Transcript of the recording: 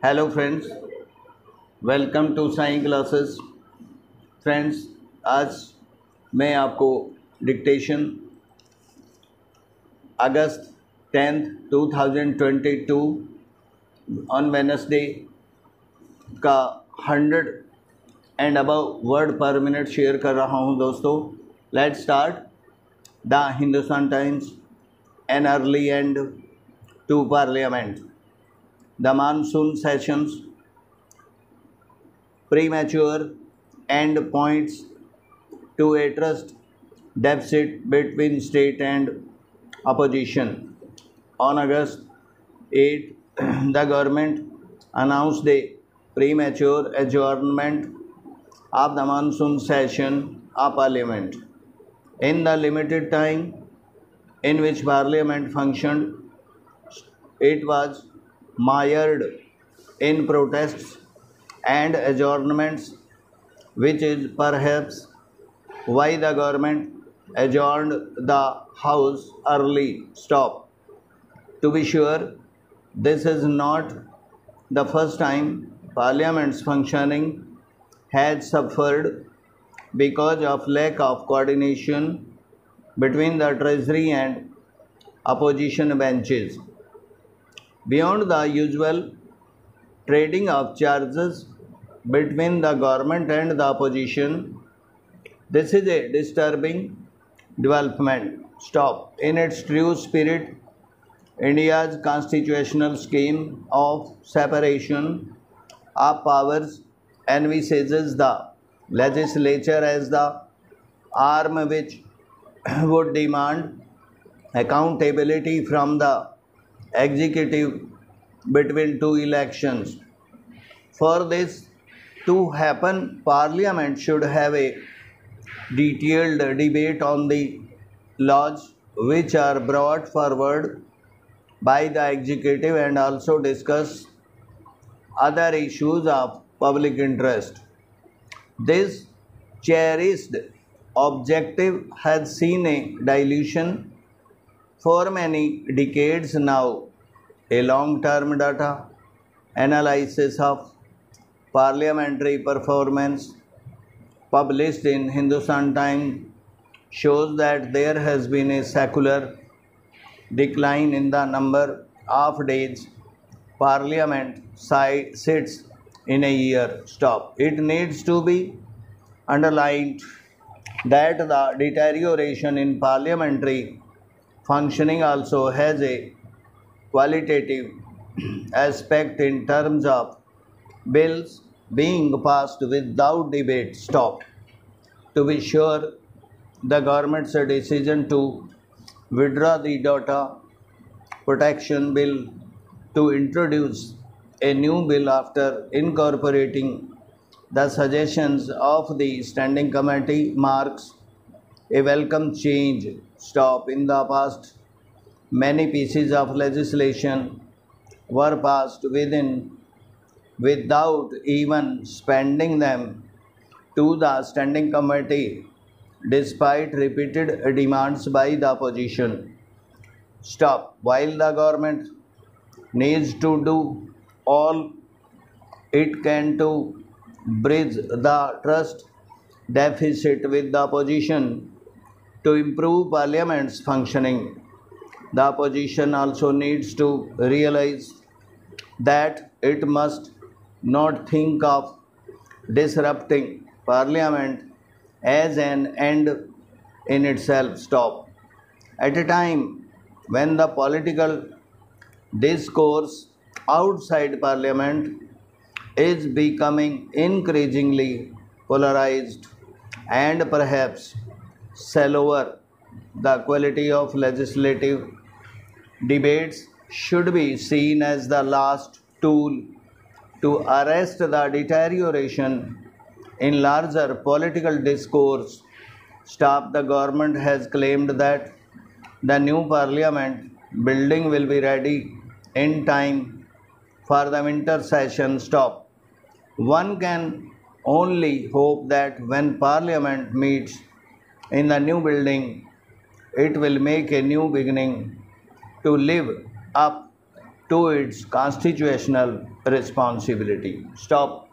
Hello friends, welcome to science classes. Friends, आज मैं आपको dictation August 10th 2022 on Wednesday का 100 and above word per minute share कर रहा हूं। दोस्तों, let's start the Hindustan Times an early end to parliament. The monsoon sessions premature and points to a trust deficit between state and opposition. On August 8, the government announced a premature adjournment of the monsoon session of Parliament. In the limited time in which Parliament functioned, it was mired in protests and adjournments, which is perhaps why the government adjourned the House early. Stop. To be sure, this is not the first time Parliament's functioning has suffered because of lack of coordination between the Treasury and opposition benches. Beyond the usual trading of charges between the government and the opposition, this is a disturbing development. Stop. In its true spirit, India's constitutional scheme of separation of powers envisages the legislature as the arm which would demand accountability from the executive between two elections. For this to happen, Parliament should have a detailed debate on the laws which are brought forward by the executive and also discuss other issues of public interest. This cherished objective has seen a dilution for many decades now. A long-term data analysis of parliamentary performance published in Hindustan Times shows that there has been a secular decline in the number of days Parliament sits in a year. Stop. It needs to be underlined that the deterioration in parliamentary functioning also has a qualitative aspect in terms of bills being passed without debate. Stop. To be sure, the government's decision to withdraw the data protection bill to introduce a new bill after incorporating the suggestions of the standing committee marks a welcome change. Stop. In the past, many pieces of legislation were passed without even spending them to the standing committee, despite repeated demands by the opposition. Stop. While the government needs to do all it can to bridge the trust deficit with the opposition to improve Parliament's functioning, the opposition also needs to realize that it must not think of disrupting Parliament as an end in itself. Stop. At a time when the political discourse outside Parliament is becoming increasingly polarized and perhaps shallower, the quality of legislative debates should be seen as the last tool to arrest the deterioration in larger political discourse. Stop. The government has claimed that the new parliament building will be ready in time for the winter session. Stop. One can only hope that when Parliament meets in the new building, it will make a new beginning to live up to its constitutional responsibility. Stop.